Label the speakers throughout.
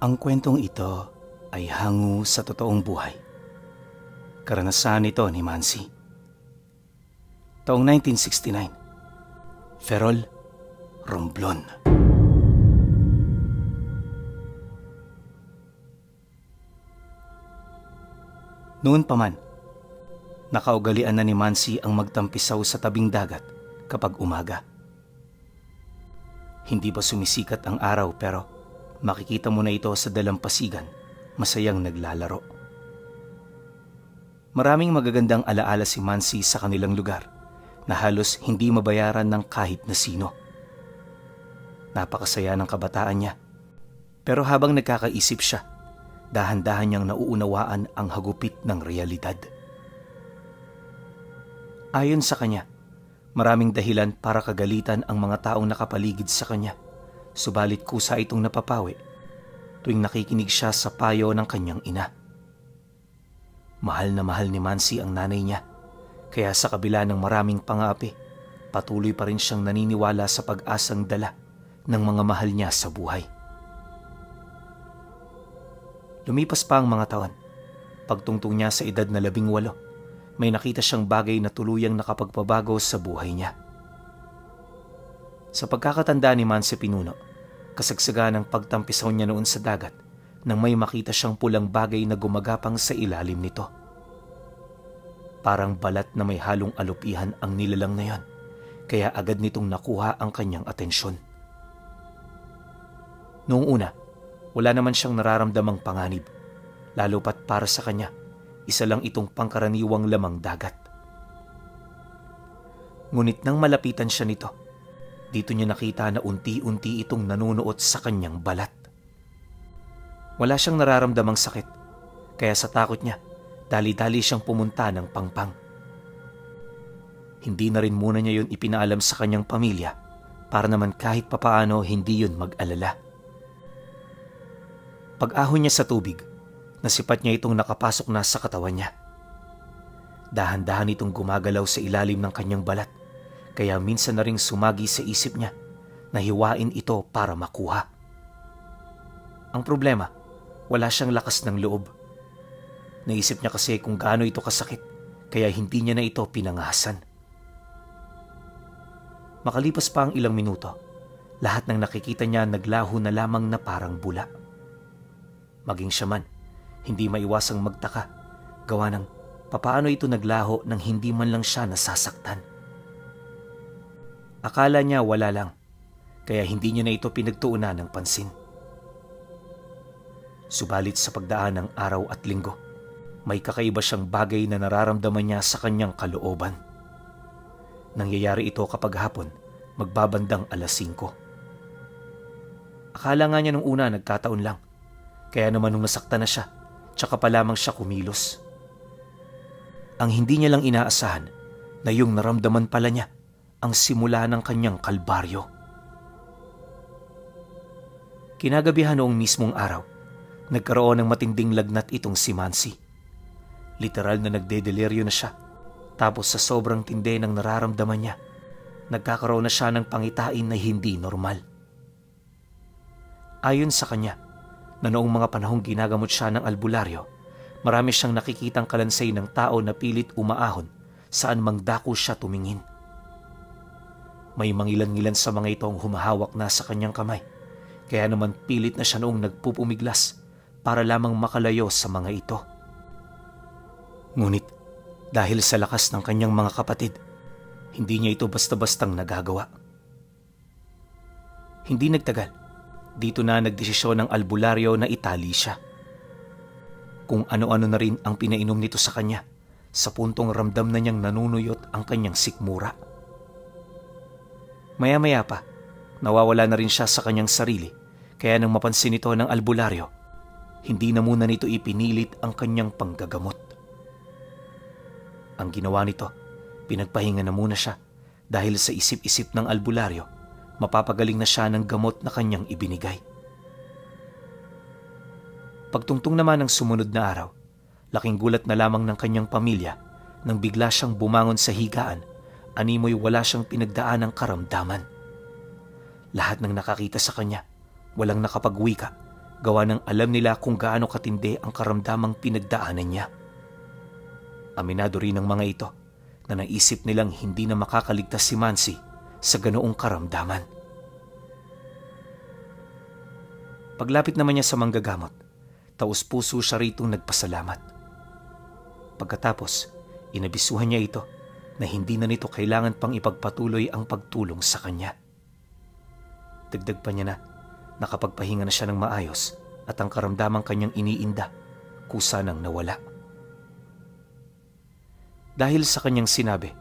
Speaker 1: Ang kwentong ito ay hango sa totoong buhay. Karanasan ito ni Mansi. Taong 1969, Ferrol, Romblon. Noon pa man, nakaugalian na ni Mansi ang magtampisaw sa tabing dagat kapag umaga. Hindi pa sumisikat ang araw pero makikita mo na ito sa dalampasigan, masayang naglalaro. Maraming magagandang alaala si Mansi sa kanilang lugar na halos hindi mabayaran ng kahit na sino. Napakasaya ng kabataan niya. Pero habang nagkakaisip siya, dahan-dahan niyang nauunawaan ang hagupit ng realidad. Ayon sa kanya, maraming dahilan para kagalitan ang mga taong nakapaligid sa kanya. Subalit kusa itong napapawi tuwing nakikinig siya sa payo ng kanyang ina. Mahal na mahal ni Mansi ang nanay niya, kaya sa kabila ng maraming pang-aapi, patuloy pa rin siyang naniniwala sa pag-asang dala ng mga mahal niya sa buhay. Lumipas pa ang mga taon. Pagtungtong niya sa edad na 18, may nakita siyang bagay na tuluyang nakapagpabago sa buhay niya. Sa pagkakatanda ni Mansi Pinuno, kasagsagan ng pagtampisaw niya noon sa dagat nang may makita siyang pulang bagay na gumagapang sa ilalim nito. Parang balat na may halong alupihan ang nilalang na yon, kaya agad nitong nakuha ang kanyang atensyon. Noong una, wala naman siyang nararamdamang panganib, lalo pat para sa kanya, isa lang itong pangkaraniwang lamang dagat. Ngunit nang malapitan siya nito, dito niya nakita na unti-unti itong nanunuot sa kanyang balat. Wala siyang nararamdamang sakit, kaya sa takot niya, dali-dali siyang pumunta ng pangpang. Hindi na rin muna niya yun ipinaalam sa kanyang pamilya para naman kahit papaano hindi yun mag-alala. Pag-ahon niya sa tubig, nasipat niya itong nakapasok na sa katawan niya. Dahan-dahan itong gumagalaw sa ilalim ng kanyang balat, kaya minsan na ring sumagi sa isip niya na hiwain ito para makuha. Ang problema, wala siyang lakas ng loob. Naisip niya kasi kung gaano ito kasakit, kaya hindi niya na ito pinangahasan. Makalipas pa ang ilang minuto, lahat ng nakikita niya naglaho na lamang na parang bula. Maging siya man, hindi maiwasang magtaka, gawa ng papaano ito naglaho nang hindi man lang siya nasasaktan. Akala niya wala lang, kaya hindi niya na ito pinagtuunan ng pansin. Subalit sa pagdaan ng araw at linggo, may kakaiba siyang bagay na nararamdaman niya sa kanyang kalooban. Nangyayari ito kapag hapon, magbabandang 5:00. Akala nga niya nung una nagkataon lang, kaya naman nung nasaktan na siya, tsaka pa lamang siya kumilos. Ang hindi niya lang inaasahan na yung naramdaman pala niya ang simula ng kanyang kalbaryo. Kinagabihan noong mismong araw, nagkaroon ng matinding lagnat itong si Mansi. Literal na nagdedeliryo na siya, tapos sa sobrang tindi ng nararamdaman niya, nagkakaroon na siya ng pangitain na hindi normal. Ayon sa kanya, na noong mga panahong ginagamot siya ng albularyo, marami siyang nakikitang kalansay ng tao na pilit umaahon saan mang dako siya tumingin. May mangilan-ngilan sa mga ito ang humahawak na sa kanyang kamay, kaya naman pilit na siya noong nagpupumiglas para lamang makalayo sa mga ito. Ngunit dahil sa lakas ng kanyang mga kapatid, hindi niya ito basta-bastang nagagawa. Hindi nagtagal, dito na nagdesisyon ng albularyo na itali siya. Kung ano-ano na rin ang pinainom nito sa kanya, sa puntong ramdam na niyang nanunuyot ang kanyang sikmura. Maya-maya pa, nawawala na rin siya sa kanyang sarili, kaya nang mapansin ito ng albularyo, hindi na muna nito ipinilit ang kanyang panggagamot. Ang ginawa nito, pinagpahinga na muna siya dahil sa isip-isip ng albularyo, mapapagaling na siya ng gamot na kanyang ibinigay. Pagtungtong naman ng sumunod na araw, laking gulat na lamang ng kanyang pamilya nang bigla siyang bumangon sa higaan, animoy wala siyang pinagdaan ng karamdaman. Lahat ng nakakita sa kanya, walang nakapagwika, gawa ng alam nila kung gaano katindi ang karamdamang pinagdaanan niya. Aminado rin ng mga ito na naisip nilang hindi na makakaligtas si Mansi sa ganoong karamdaman. Paglapit naman niya sa manggagamot, taos-puso siya ritong nagpasalamat. Pagkatapos, inabisuhan niya ito na hindi na nito kailangan pang ipagpatuloy ang pagtulong sa kanya. Dagdag pa niya na nakapagpahinga na siya ng maayos at ang karamdamang kanyang iniinda kusa nang nawala. Dahil sa kanyang sinabi,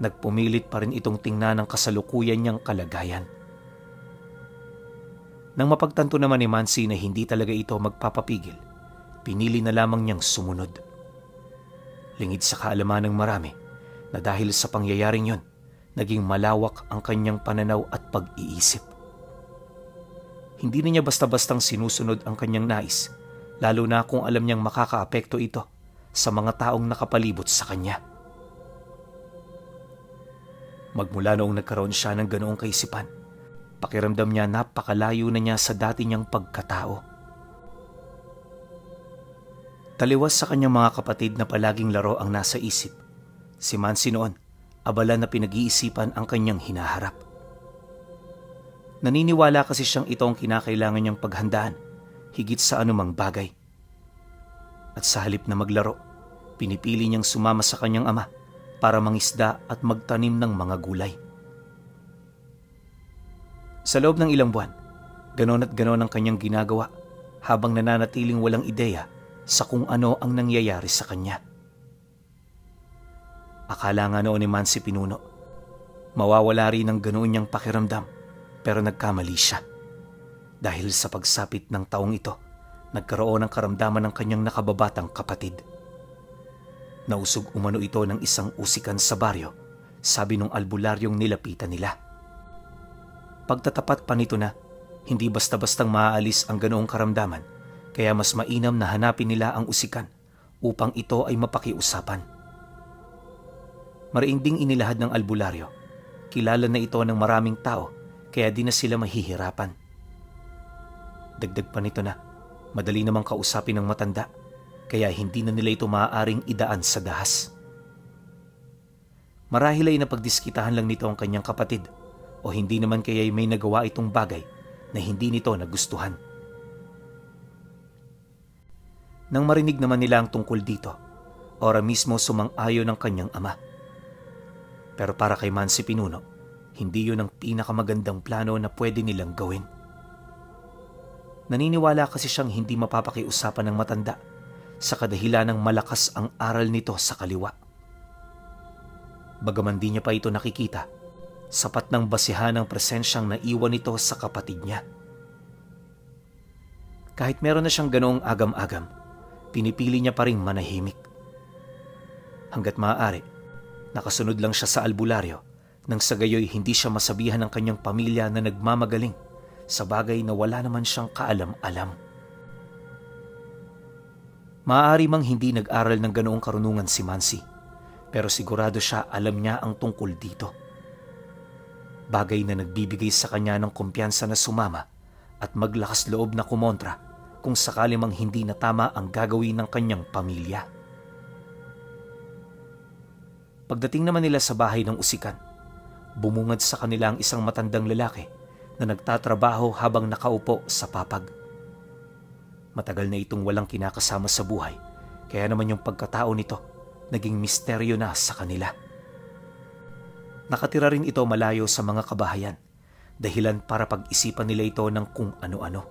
Speaker 1: nagpumilit pa rin itong tingnan ang kasalukuyan niyang kalagayan. Nang mapagtanto naman ni Mansi na hindi talaga ito magpapapigil, pinili na lamang niyang sumunod. Lingid sa kaalaman ng marami na dahil sa pangyayaring yon, naging malawak ang kanyang pananaw at pag-iisip. Hindi na niya basta-bastang sinusunod ang kanyang nais, lalo na kung alam niyang makakaapekto ito sa mga taong nakapalibot sa kanya. Magmula noong nagkaroon siya ng ganoong kaisipan, pakiramdam niya napakalayo na niya sa dati niyang pagkatao. Taliwas sa kanyang mga kapatid na palaging laro ang nasa isip, si Mansi noon, abala na pinag-iisipan ang kanyang hinaharap. Naniniwala kasi siyang ito ang kinakailangan niyang paghandaan, higit sa anumang bagay. At sa halip na maglaro, pinipili niyang sumama sa kanyang ama para mangisda at magtanim ng mga gulay. Sa loob ng ilang buwan, ganon at ganon ang kanyang ginagawa habang nananatiling walang ideya sa kung ano ang nangyayari sa kanya. Akala nga noon ni Mansi Pinuno, mawawala rin ang ganoon niyang pakiramdam, pero nagkamali siya. Dahil sa pagsapit ng taong ito, nagkaroon ng karamdaman ng kanyang nakababatang kapatid. Nausog umano ito ng isang usikan sa baryo, sabi nung albularyong nilapitan nila. Pagtatapat pa nito na, hindi basta-bastang maaalis ang ganoong karamdaman, kaya mas mainam na hanapin nila ang usikan upang ito ay mapakiusapan. Mariing ding inilahad ng albularyo, kilala na ito ng maraming tao kaya di na sila mahihirapan. Dagdag pa nito na, madali namang kausapin ng matanda, kaya hindi na nila ito maaaring idaan sa dahas. Marahil ay napagdiskitahan lang nito ang kanyang kapatid, o hindi naman kaya'y may nagawa itong bagay na hindi nito nagustuhan. Nang marinig naman nila ang tungkol dito, ora mismo sumang-ayon ng kanyang ama. Pero para kay Mansi Pinuno, hindi yun ang pinakamagandang plano na pwede nilang gawin. Naniniwala kasi siyang hindi mapapakiusapan ng matanda sa kadahilan ng malakas ang aral nito sa kaliwa. Bagaman di niya pa ito nakikita, sapat ng basihan ang presensyang naiwan nito sa kapatid niya. Kahit meron na siyang ganoong agam-agam, pinipili niya pa ring manahimik. Hanggat maaari, nakasunod lang siya sa albularyo nang sa gayoy hindi siya masabihan ng kanyang pamilya na nagmamagaling sa bagay na wala naman siyang kaalam-alam. Maaari mang hindi nag-aral ng ganoong karunungan si Mansi, pero sigurado siya alam niya ang tungkol dito. Bagay na nagbibigay sa kanya ng kumpiyansa na sumama at maglakas loob na kumontra kung sakali mang hindi na tama ang gagawin ng kanyang pamilya. Pagdating naman nila sa bahay ng usikan, bumungad sa kanila ang isang matandang lalaki na nagtatrabaho habang nakaupo sa papag. Matagal na itong walang kinakasama sa buhay, kaya naman yung pagkatao nito naging misteryo na sa kanila. Nakatira rin ito malayo sa mga kabahayan, dahilan para pag-isipan nila ito ng kung ano-ano.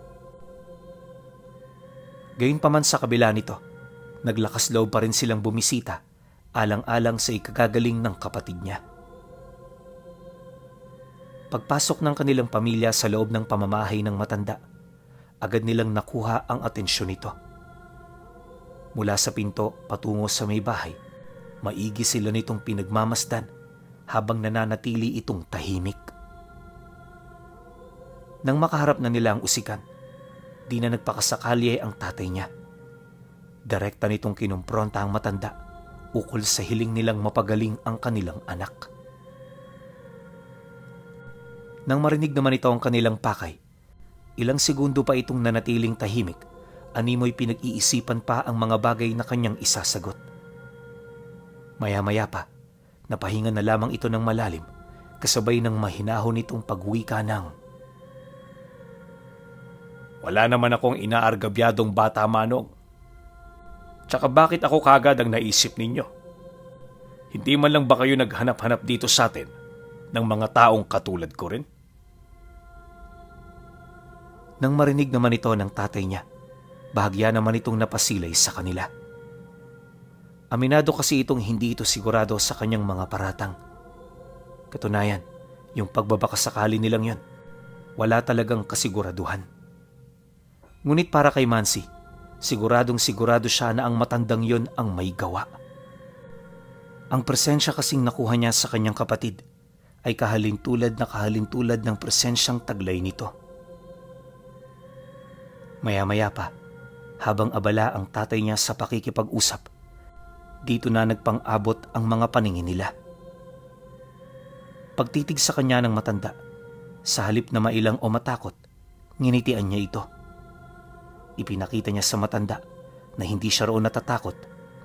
Speaker 1: Gayunpaman sa kabila nito, naglakas loob pa rin silang bumisita, alang-alang sa ikagagaling ng kapatid niya. Pagpasok ng kanilang pamilya sa loob ng pamamahay ng matanda, agad nilang nakuha ang atensyon nito. Mula sa pinto patungo sa may bahay, maigi sila nitong pinagmamasdan habang nananatili itong tahimik. Nang makaharap na nila ang usikan, di na nagpakasakali ang tatay niya. Direkta nitong kinumpronta ang matanda ukol sa hiling nilang mapagaling ang kanilang anak. Nang marinig naman ito ang kanilang pakay, Ilang segundo pa itong nanatiling tahimik, animoy pinag-iisipan pa ang mga bagay na kanyang isasagot. Maya-maya pa, napahinga na lamang ito ng malalim, kasabay ng mahinahon nitong pagwika ng, "Wala naman akong inaargabyadong bata, Manong. Tsaka bakit ako kagad ang naisip ninyo? Hindi man lang ba kayo naghanap-hanap dito sa atin ng mga taong katulad ko rin?" Nang marinig naman ito ng tatay niya, bahagya naman itong napasilay sa kanila. Aminado kasi itong hindi ito sigurado sa kanyang mga paratang. Katunayan, yung pagbabakasakali nilang yon, wala talagang kasiguraduhan. Ngunit para kay Mansi, siguradong sigurado siya na ang matandang yon ang may gawa. Ang presensya kasing nakuha niya sa kanyang kapatid ay kahalintulad ng presensyang taglay nito. Maya-maya pa, habang abala ang tatay niya sa pakikipag-usap, dito na nagpang-abot ang mga paningin nila. Pagtitig sa kanya ng matanda, sa halip na mailang o matakot, nginitian niya ito. Ipinakita niya sa matanda na hindi siya roon natatakot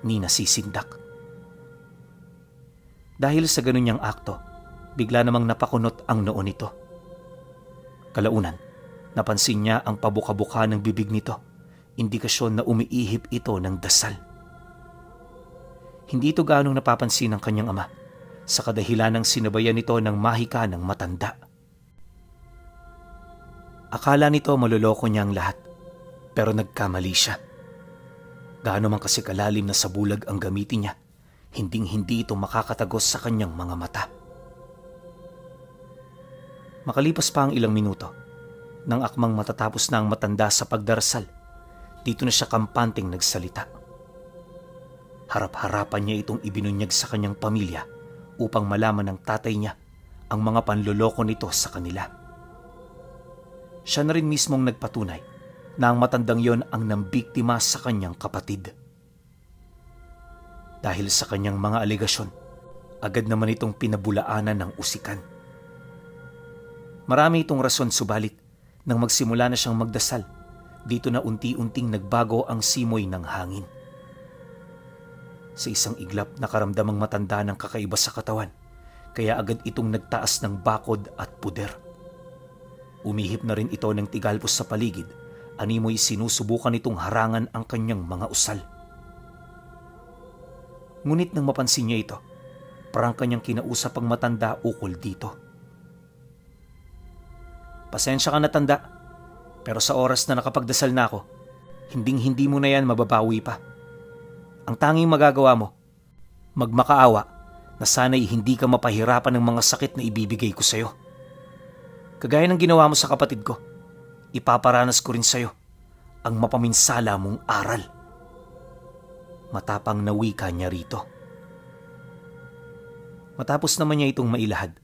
Speaker 1: ni nasisindak. Dahil sa ganun niyang akto, bigla namang napakunot ang noo nito. Kalaunan, napansin niya ang pabuka-buka ng bibig nito, indikasyon na umiihip ito ng dasal. Hindi ito gaanong napapansin ng kanyang ama, sa kadahilan ng sinabayan nito ng mahika ng matanda. Akala nito maluloko niya ang lahat, pero nagkamali siya. Gaano man kasi kalalim na sa bulag ang gamitin niya, hinding-hindi ito makakatagos sa kanyang mga mata. Makalipas pa ang ilang minuto, nang akmang matatapos na ang matanda sa pagdarasal, dito na siya kampanteng nagsalita. Harap-harapan niya itong ibinunyag sa kanyang pamilya upang malaman ng tatay niya ang mga panloloko nito sa kanila. Siya na rin mismong nagpatunay na ang matandang yon ang nambiktima sa kanyang kapatid. Dahil sa kanyang mga alegasyon, agad naman itong pinabulaanan ng usikan. Marami itong rason, subalit nang magsimula na siyang magdasal, dito na unti-unting nagbago ang simoy ng hangin. Sa isang iglap nakaramdamang matanda ng kakaiba sa katawan, kaya agad itong nagtaas ng bakod at puder. Umihip na rin ito ng tigalpos sa paligid, animoy sinusubukan itong harangan ang kanyang mga usal. Ngunit nang mapansin niya ito, parang kanyang kinausap ang matanda ukol dito. "Pasensya ka na, tanda, pero sa oras na nakapagdasal na ako, hinding-hindi mo na yan mababawi pa. Ang tanging magagawa mo, magmakaawa na sana'y hindi ka mapahirapan ng mga sakit na ibibigay ko sa'yo. Kagaya ng ginawa mo sa kapatid ko, ipaparanas ko rin sa'yo ang mapaminsala mong aral." Matapang na wika niya rito. Matapos naman niya itong mailahad,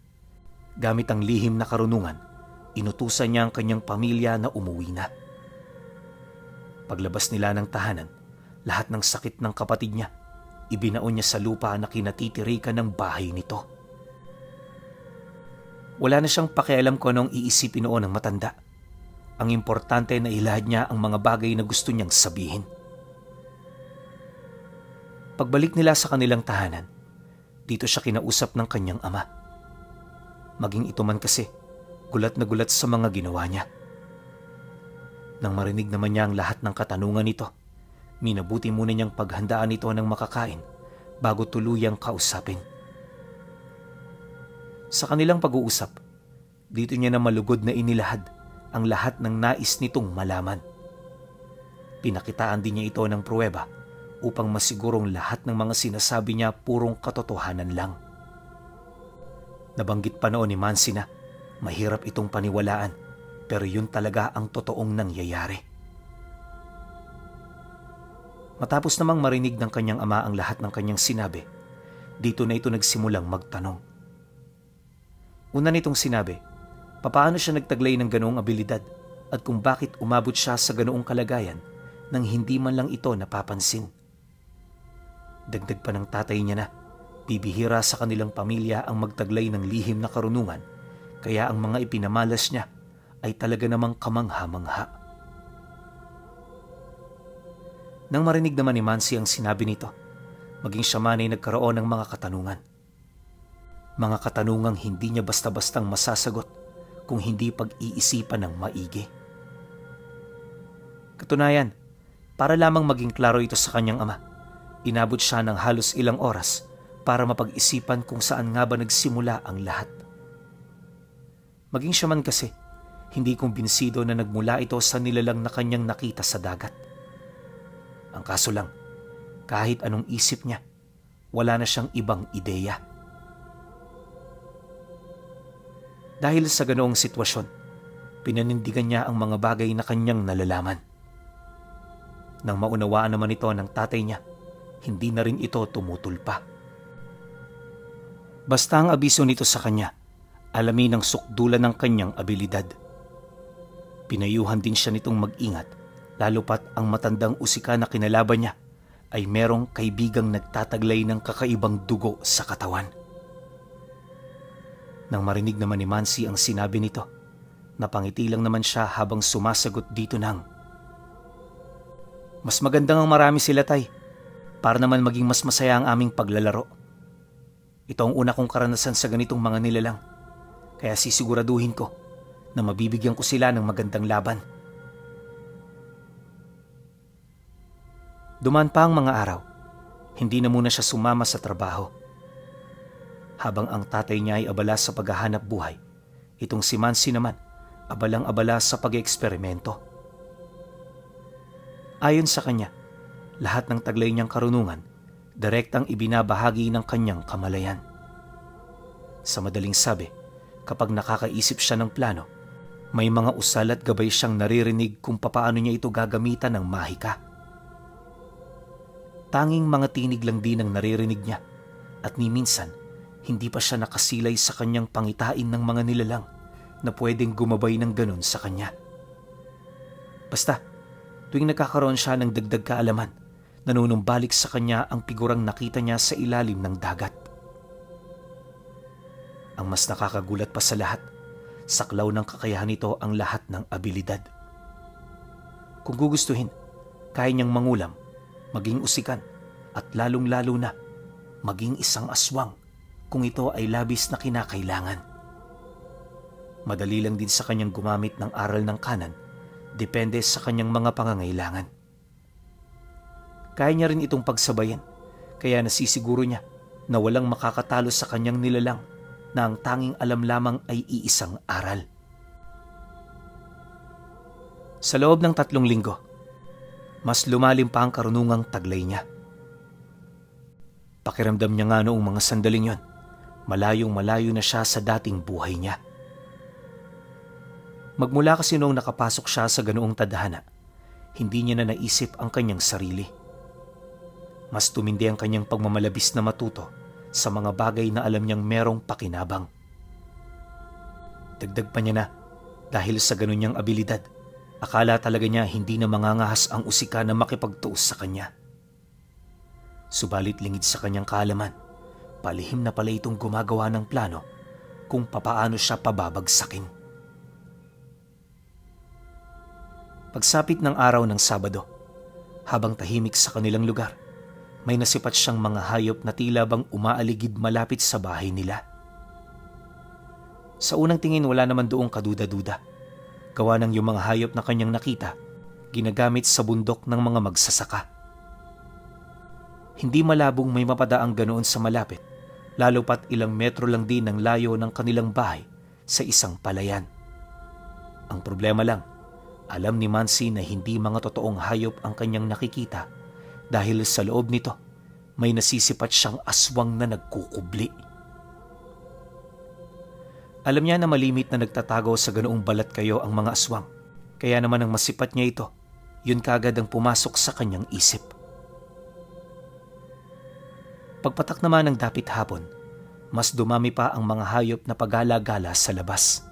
Speaker 1: gamit ang lihim na karunungan, inutusan niya ang kanyang pamilya na umuwi na. Paglabas nila ng tahanan, lahat ng sakit ng kapatid niya, ibinaon niya sa lupa na kinatitirikan ng bahay nito. Wala na siyang pakialam kung anong iisipin noon ng matanda. Ang importante na ilahad niya ang mga bagay na gusto niyang sabihin. Pagbalik nila sa kanilang tahanan, dito siya kinausap ng kanyang ama. Maging ito man kasi, gulat na gulat sa mga ginawa niya. Nang marinig naman niya ang lahat ng katanungan nito, minabuti muna niyang paghandaan ito ng makakain bago tuluyang kausapin. Sa kanilang pag-uusap, dito niya na malugod na inilahad ang lahat ng nais nitong malaman. Pinakitaan din niya ito ng pruweba upang masigurong lahat ng mga sinasabi niya purong katotohanan lang. Nabanggit pa noon ni Mansi na mahirap itong paniwalaan, pero yun talaga ang totoong nangyayari. Matapos namang marinig ng kanyang ama ang lahat ng kanyang sinabi, dito na ito nagsimulang magtanong. Una nitong sinabi, papaano siya nagtaglay ng ganoong abilidad at kung bakit umabot siya sa ganoong kalagayan nang hindi man lang ito napapansin. Dagdag pa ng tatay niya na bibihira sa kanilang pamilya ang magtaglay ng lihim na karunungan, kaya ang mga ipinamalas niya ay talaga namang kamangha-mangha. Nang marinig naman ni Mansi ang sinabi nito, maging siya man ay nagkaroon ng mga katanungan. Mga katanungang hindi niya basta-bastang masasagot kung hindi pag-iisipan ng maigi. Katunayan, para lamang maging klaro ito sa kanyang ama, inabot siya ng halos ilang oras para mapag-isipan kung saan nga ba nagsimula ang lahat. Maging siya man kasi, hindi kumbinsido na nagmula ito sa nilalang na kanyang nakita sa dagat. Ang kaso lang, kahit anong isip niya, wala na siyang ibang ideya. Dahil sa ganoong sitwasyon, pinanindigan niya ang mga bagay na kanyang nalalaman. Nang maunawaan naman ito ng tatay niya, hindi na rin ito tumutulpa. Basta ang abiso nito sa kanya, alamin ang sukdulan ng kanyang abilidad. Pinayuhan din siya nitong mag-ingat, lalo pat ang matandang usika na kinalaban niya ay merong kaibigang nagtataglay ng kakaibang dugo sa katawan. Nang marinig naman ni Mansi ang sinabi nito, napangiti lang naman siya habang sumasagot dito ng, "Mas magandang ang marami sila, tay, para naman maging mas masaya ang aming paglalaro. Ito ang una kong karanasan sa ganitong mga nilalang, kaya sisiguraduhin ko na mabibigyan ko sila ng magandang laban." Dumaan pa ang mga araw, hindi na muna siya sumama sa trabaho. Habang ang tatay niya ay abala sa paghahanap buhay, itong si Mansi naman abalang-abala sa pag-eksperimento. Ayon sa kanya, lahat ng taglay niyang karunungan, direktang ibinabahagi ng kanyang kamalayan. Sa madaling sabi, kapag nakakaisip siya ng plano, may mga usal at gabay siyang naririnig kung papaano niya ito gagamitan ng mahika. Tanging mga tinig lang din ang naririnig niya at ni minsan, hindi pa siya nakasilay sa kanyang pangitain ng mga nilalang na pwedeng gumabay ng ganun sa kanya. Basta, tuwing nagkakaroon siya ng dagdag kaalaman, nanunumbalik sa kanya ang figurang nakita niya sa ilalim ng dagat. Ang mas nakakagulat pa sa lahat, saklaw ng kakayahan nito ang lahat ng abilidad. Kung gugustuhin, kaya niyang mangulam, maging usikan, at lalong-lalo na, maging isang aswang kung ito ay labis na kinakailangan. Madali lang din sa kanyang gumamit ng aral ng kanan, depende sa kanyang mga pangangailangan. Kaya niya rin itong pagsabayan, kaya nasisiguro niya na walang makakatalo sa kanyang nilalang na ang tanging alam lamang ay iisang aral. Sa loob ng 3 linggo, mas lumalim pa ang karunungang taglay niya. Pakiramdam niya nga noong mga sandaling yon, malayong-malayo na siya sa dating buhay niya. Magmula kasi noong nakapasok siya sa ganoong tadhana, hindi niya na naisip ang kanyang sarili. Mas tumindi ang kanyang pagmamalabis na matuto sa mga bagay na alam niyang merong pakinabang. Dagdag pa niya na, dahil sa ganun niyang abilidad, akala talaga niya hindi na mangangahas ang usika na makipagtuos sa kanya. Subalit lingid sa kanyang kaalaman, palihim na pala itong gumagawa ng plano kung papaano siya pababagsakin. Pagsapit ng araw ng Sabado, habang tahimik sa kanilang lugar, may nasipat siyang mga hayop na tila bang umaaligid malapit sa bahay nila. Sa unang tingin wala naman doong kaduda-duda. Gawa ng yung mga hayop na kanyang nakita, ginagamit sa bundok ng mga magsasaka. Hindi malabong may mapadaang ganoon sa malapit, lalo pat ilang metro lang din ang layo ng kanilang bahay sa isang palayan. Ang problema lang, alam ni Mansi na hindi mga totoong hayop ang kanyang nakikita dahil sa loob nito may nasisipat siyang aswang na nagkukubli. Alam niya na malimit na nagtatago sa ganoong balat kayo ang mga aswang, kaya naman ang masipat niya ito, yun kagad ang pumasok sa kanyang isip. Pagpatak naman ng dapit hapon, mas dumami pa ang mga hayop na pagala-gala sa labas.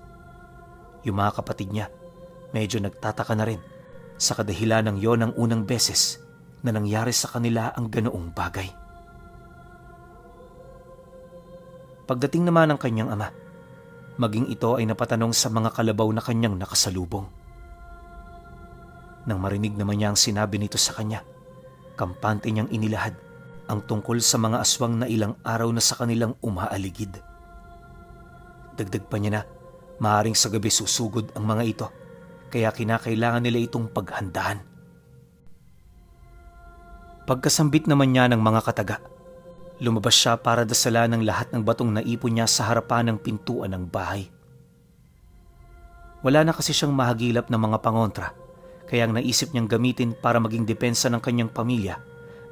Speaker 1: Yung mga kapatid niya, medyo nagtataka na rin sa kadahilan ng yon ang unang beses na nangyari sa kanila ang ganoong bagay. Pagdating naman ng kanyang ama, maging ito ay napatanong sa mga kalabaw na kanyang nakasalubong. Nang marinig naman niya ang sinabi nito sa kanya, kampante niyang inilahad ang tungkol sa mga aswang na ilang araw na sa kanilang umaaligid. Dagdag pa niya na maaaring sa gabi susugod ang mga ito, kaya kinakailangan nila itong paghandaan. Pagkasambit naman niya ng mga kataga, lumabas siya para dasalan ng lahat ng batong naipon niya sa harapan ng pintuan ng bahay. Wala na kasi siyang mahagilap ng mga pangontra, kaya ang naisip niyang gamitin para maging depensa ng kanyang pamilya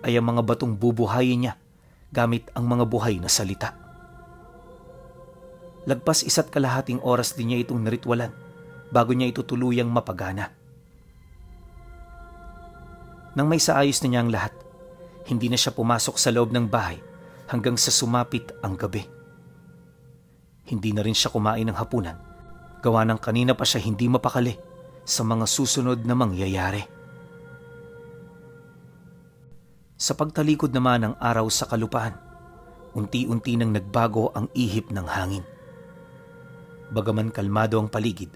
Speaker 1: ay ang mga batong bubuhayin niya gamit ang mga buhay na salita. Lagpas 1.5 oras din niya itong naritwalan bago niya ito tuluyang mapagana. Nang may saayos na niya ang lahat, hindi na siya pumasok sa loob ng bahay hanggang sa sumapit ang gabi. Hindi na rin siya kumain ng hapunan, gawa ng kanina pa siya hindi mapakali sa mga susunod na mangyayari. Sa pagtalikod naman ng araw sa kalupaan, unti-unti nang nagbago ang ihip ng hangin. Bagaman kalmado ang paligid,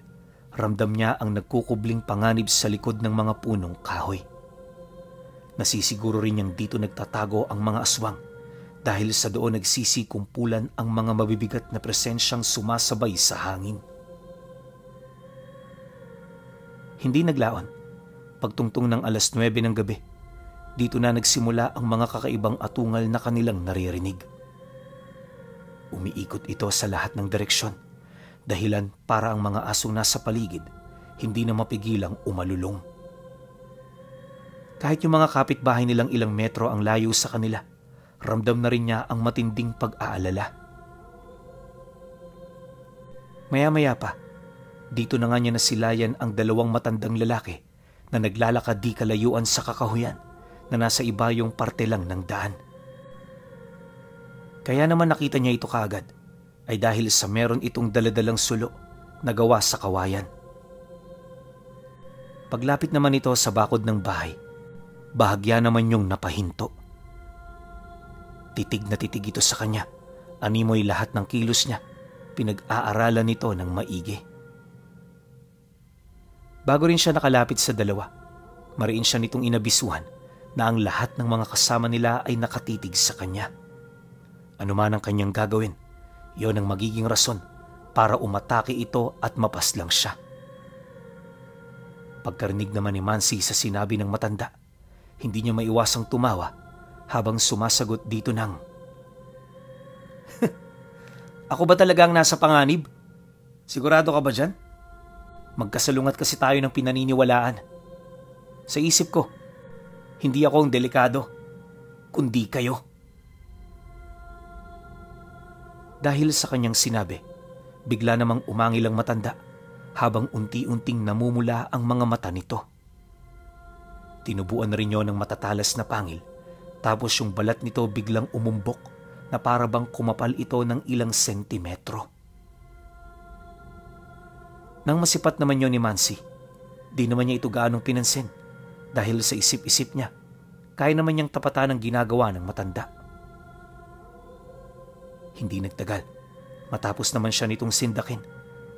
Speaker 1: ramdam niya ang nagkukubling panganib sa likod ng mga punong kahoy. Nasisiguro rin niyang dito nagtatago ang mga aswang dahil sa doon nagsisikumpulan ang mga mabibigat na presensyang sumasabay sa hangin. Hindi naglaon, pagtungtong ng 9:00 ng gabi, dito na nagsimula ang mga kakaibang atungal na kanilang naririnig. Umiikot ito sa lahat ng direksyon, dahilan para ang mga asong nasa paligid hindi na mapigilang umalulong. Kahit yung mga kapitbahay nilang ilang metro ang layo sa kanila, ramdam na rin niya ang matinding pag-aalala. Maya-maya pa, dito na nga niya nasilayan ang 2 matandang lalaki na naglalakad di kalayuan sa kakahuyan na nasa ibayong parte lang ng daan. Kaya naman nakita niya ito kaagad ay dahil sa meron itong daladalang sulo na gawa sa kawayan. Paglapit naman ito sa bakod ng bahay, bahagya naman yung napahinto. Titig na titig ito sa kanya, animoy lahat ng kilos niya, pinag-aaralan nito ng maigi. Bago rin siya nakalapit sa 2, mariin siya nitong inabisuhan na ang lahat ng mga kasama nila ay nakatitig sa kanya. Ano man ang kanyang gagawin, yon ang magiging rason para umatake ito at mapaslang siya. Pagkarinig naman ni Mansi sa sinabi ng matanda, hindi niya maiwasang tumawa habang sumasagot dito ng, "Ako ba talaga ang nasa panganib? Sigurado ka ba dyan? Magkasalungat kasi tayo ng pinaniniwalaan. Sa isip ko, hindi ako ang delikado, kundi kayo." Dahil sa kanyang sinabi, bigla namang umangil ang matanda habang unti-unting namumula ang mga mata nito. Tinubuan na rin yun ng matatalas na pangil, tapos yung balat nito biglang umumbok na para bang kumapal ito ng ilang sentimetro. Nang masipat naman yun ni Mansi, di naman niya ito gaanong pinansin dahil sa isip-isip niya, kaya naman niyang tapatan ang ginagawa ng matanda. Hindi nagtagal, matapos naman siya nitong sindakin,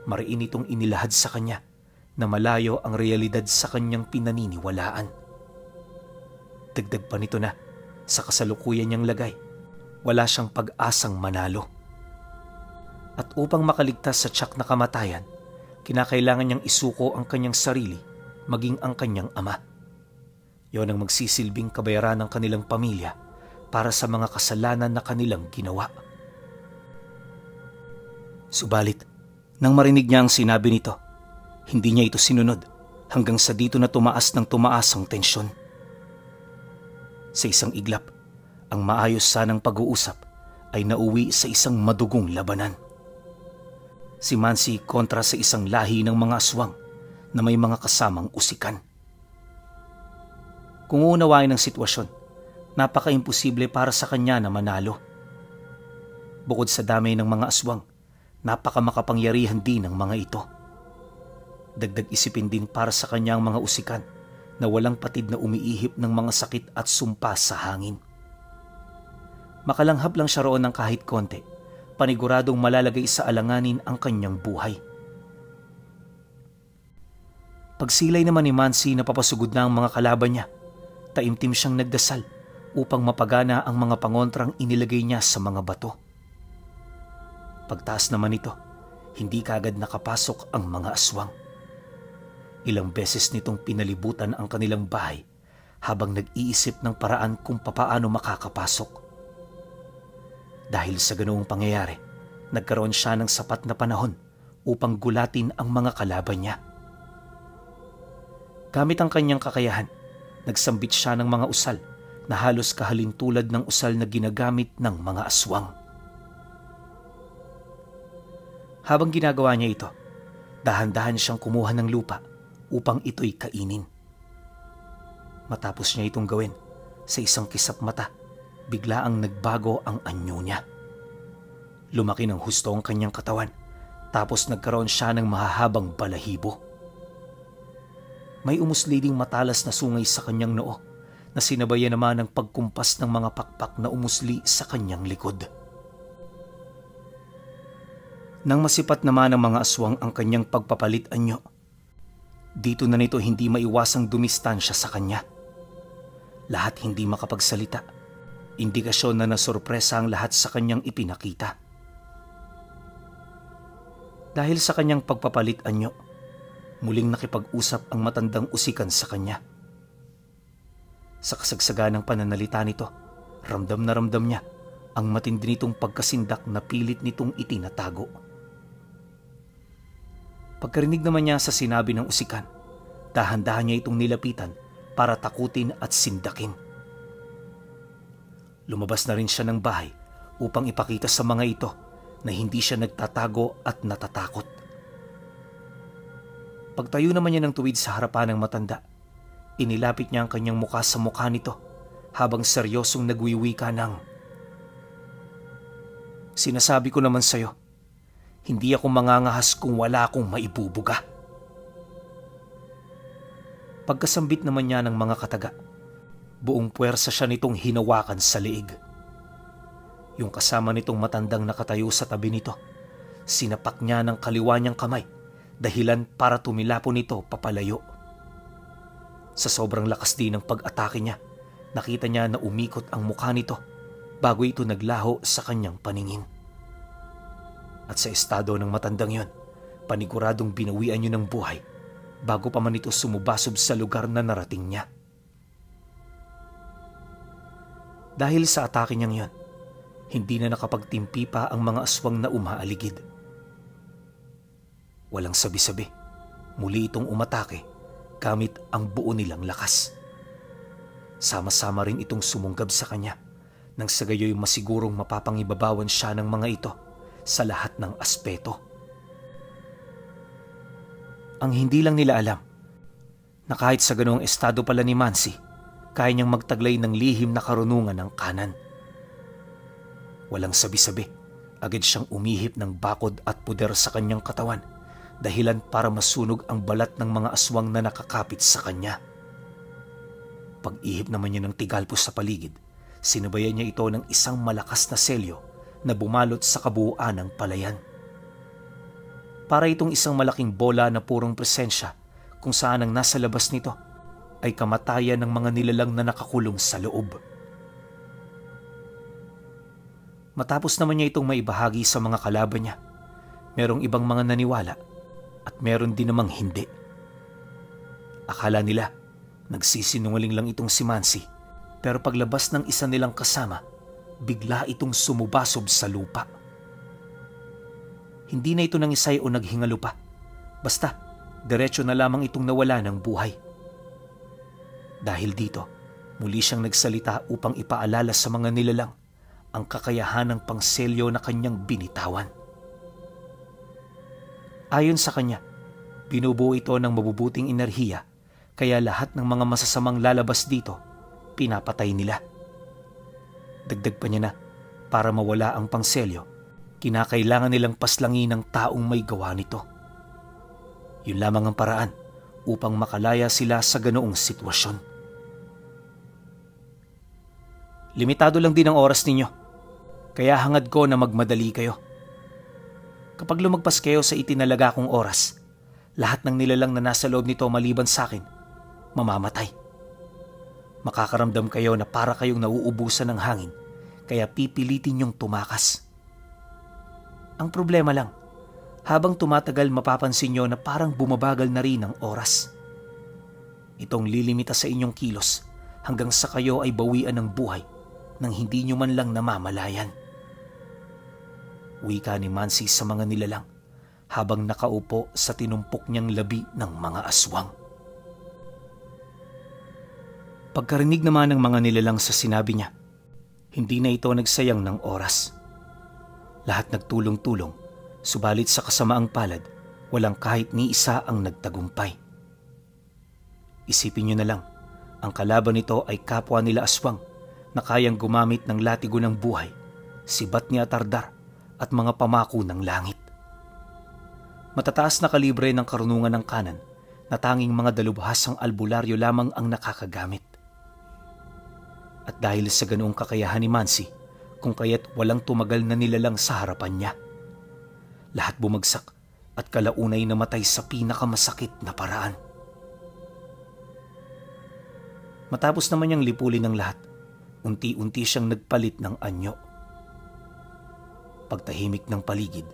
Speaker 1: mariin itong inilahad sa kanya na malayo ang realidad sa kanyang pinaniniwalaan. Dagdag pa nito na, sa kasalukuyan niyang lagay, wala siyang pag-asang manalo. At upang makaligtas sa tiyak na kamatayan, kinakailangan niyang isuko ang kanyang sarili, maging ang kanyang ama. Yon ang magsisilbing kabayaran ng kanilang pamilya para sa mga kasalanan na kanilang ginawa. Subalit, nang marinig niya ang sinabi nito, hindi niya ito sinunod hanggang sa dito na tumaas ng tumaas ang tensyon. Sa isang iglap, ang maayos sanang pag-uusap ay nauwi sa isang madugong labanan. Si Mansi kontra sa isang lahi ng mga aswang na may mga kasamang usikan. Kung uunawain ang sitwasyon, napaka-imposible para sa kanya na manalo. Bukod sa dami ng mga aswang, napaka-makapangyarihan din ng mga ito. Dagdag isipin din para sa kanya ang mga usikan na walang patid na umiihip ng mga sakit at sumpa sa hangin. Makalanghap lang siya roon ng kahit konti paniguradong malalagay sa alanganin ang kanyang buhay. Pagsilay naman ni Mansi na papasugod na ang mga kalaban niya, taimtim siyang nagdasal upang mapagana ang mga pangontrang inilagay niya sa mga bato. Pagtaas naman nito, hindi kaagad nakapasok ang mga aswang. Ilang beses nitong pinalibutan ang kanilang bahay habang nag-iisip ng paraan kung papaano makakapasok. Dahil sa ganoong pangyayari, nagkaroon siya ng sapat na panahon upang gulatin ang mga kalaban niya. Gamit ang kanyang kakayahan, nagsambit siya ng mga usal na halos kahalintulad ng usal na ginagamit ng mga aswang. Habang ginagawa niya ito, dahan-dahan siyang kumuha ng lupa upang ito'y kainin. Matapos niya itong gawin, sa isang kisap mata, biglaang nagbago ang anyo niya. Lumaki ng husto ang kanyang katawan, tapos nagkaroon siya ng mahahabang balahibo. May umusli ding matalas na sungay sa kanyang noo na sinabayan naman ng pagkumpas ng mga pakpak na umusli sa kanyang likod. Nang masipat naman ng mga aswang ang kanyang pagpapalit anyo, dito na nito hindi maiwasang dumistansya sa kanya. Lahat hindi makapagsalita, indikasyon na nasurpresa ang lahat sa kanyang ipinakita. Dahil sa kanyang pagpapalit anyo, muling nakipag-usap ang matandang usikan sa kanya. Sa kasagsagan ng pananalita nito, ramdam na ramdam niya ang matindi nitong pagkasindak na pilit nitong itinatago. Pagkarinig naman niya sa sinabi ng usikan, dahan-dahan niya itong nilapitan para takutin at sindakin. Lumabas na rin siya ng bahay upang ipakita sa mga ito na hindi siya nagtatago at natatakot. Pagtayo naman niya ng tuwid sa harapan ng matanda, inilapit niya ang kanyang muka sa mukha nito habang seryosong nagwiwika ng, "Sinasabi ko naman sa'yo, hindi ako mangangahas kung wala akong maibubuga." Pagkasambit naman niya ng mga kataga, buong puwersa siya nitong hinawakan sa liig. Yung kasama nitong matandang nakatayo sa tabi nito, sinapak niya ng kaliwa niyang kamay, dahilan para tumilapo nito papalayo. Sa sobrang lakas din ng pag-atake niya, nakita niya na umikot ang mukha nito bago ito naglaho sa kanyang paningin. At sa estado ng matandang yon, paniguradong binawian niyo ng buhay bago pa man ito sumubasob sa lugar na narating niya. Dahil sa atake niyang yon, hindi na nakapagtimpi pa ang mga aswang na umaaligid. Walang sabi-sabi, muli itong umatake gamit ang buo nilang lakas. Sama-sama rin itong sumunggab sa kanya nang sa gayoy masigurong mapapangibabawan siya ng mga ito sa lahat ng aspeto. Ang hindi lang nila alam na kahit sa ganoong estado pala ni Mansi, kaya niyang magtaglay ng lihim na karunungan ng kanan. Walang sabi-sabi, agad siyang umihip ng bakod at puder sa kanyang katawan, dahilan para masunog ang balat ng mga aswang na nakakapit sa kanya. Pag-ihip naman niya ng tigalpos sa paligid, sinabayan niya ito ng isang malakas na selyo na bumalot sa kabuuan ng palayan. Para itong isang malaking bola na purong presensya kung saan ang nasa labas nito ay kamatayan ng mga nilalang na nakakulong sa loob. Matapos naman niya itong maibahagi sa mga kalaban niya, merong ibang mga naniwala at meron din namang hindi. Akala nila nagsisinungaling lang itong si Mansi, pero paglabas ng isa nilang kasama, bigla itong sumubasob sa lupa. Hindi na ito nangisay o naghingalo pa, basta diretso na lamang itong nawala ng buhay. Dahil dito, muli siyang nagsalita upang ipaalala sa mga nilalang ang kakayahan ng pangselyo na kanyang binitawan. Ayon sa kanya, binubuo ito ng mabubuting enerhiya, kaya lahat ng mga masasamang lalabas dito, pinapatay nila. Dagdag pa niya na, para mawala ang pangselyo, kinakailangan nilang paslangin ng taong may gawa nito. Yun lamang ang paraan upang makalaya sila sa ganoong sitwasyon. Limitado lang din ang oras ninyo. Kaya hangad ko na magmadali kayo. Kapag lumagpas kayo sa itinalaga kong oras, lahat ng nilalang na nasa loob nito maliban sa akin, mamamatay. Makakaramdam kayo na para kayong nauubusan ng hangin, kaya pipilitin niyong tumakas. Ang problema lang, habang tumatagal mapapansin niyo na parang bumabagal na rin ang oras. Itong lilimita sa inyong kilos hanggang sa kayo ay bawian ng buhay nang hindi niyo man lang namamalayan. Wika ni Mansi sa mga nilalang habang nakaupo sa tinumpok niyang labi ng mga aswang. Pagkarinig naman ng mga nilalang sa sinabi niya, hindi na ito nagsayang ng oras. Lahat nagtulong-tulong, subalit sa kasamaang palad, walang kahit ni isa ang nagtagumpay. Isipin niyo na lang, ang kalaban nito ay kapwa nila aswang na kayang gumamit ng latigo ng buhay, sibat ni Atardar at mga pamako ng langit. Matataas na kalibre ng karunungan ng kanan na tanging mga dalubhasang albularyo lamang ang nakakagamit. At dahil sa ganoong kakayahan ni Mansi, kung kaya't walang tumagal na nilalang sa harapan niya. Lahat bumagsak at kalaunay namatay sa pinakamasakit na paraan. Matapos naman niyang lipulin ng lahat, unti-unti siyang nagpalit ng anyo. Pagtahimik ng paligid,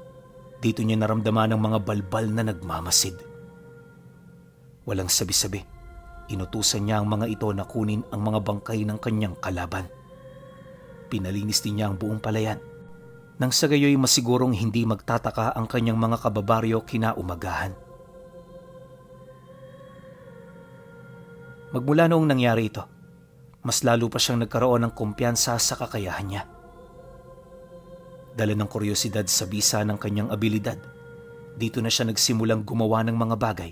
Speaker 1: dito niya naramdaman ang mga balbal na nagmamasid. Walang sabi-sabi, inutusan niya ang mga ito na kunin ang mga bangkay ng kanyang kalaban. Pinalinis din niya ang buong palayan, nang sa gayoy masigurong hindi magtataka ang kanyang mga kababaryo kinaumagahan. Magmula noong nangyari ito, mas lalo pa siyang nagkaroon ng kumpiyansa sa kakayahan niya. Dala ng kuryosidad sa bisa ng kanyang abilidad, dito na siya nagsimulang gumawa ng mga bagay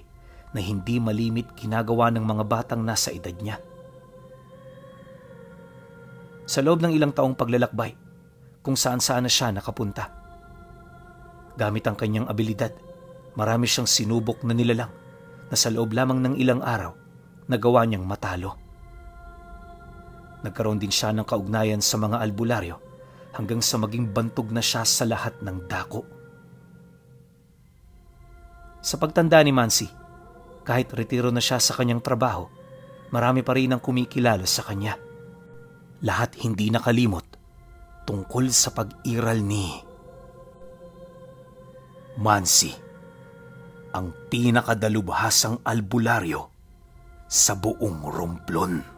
Speaker 1: na hindi malimit ginagawa ng mga batang nasa edad niya. Sa loob ng ilang taong paglalakbay, kung saan-saan na siya nakapunta. Gamit ang kanyang abilidad, marami siyang sinubok na nilalang na sa loob lamang ng ilang araw, nagawa niyang matalo. Nagkaroon din siya ng kaugnayan sa mga albularyo hanggang sa maging bantog na siya sa lahat ng dako. Sa pagtanda ni Mansi, kahit retiro na siya sa kanyang trabaho, marami pa rin ang kumikilala sa kanya. Lahat hindi nakalimot tungkol sa pag-iral ni Mansi, ang pinakadalubhasang albularyo sa buong Romplon.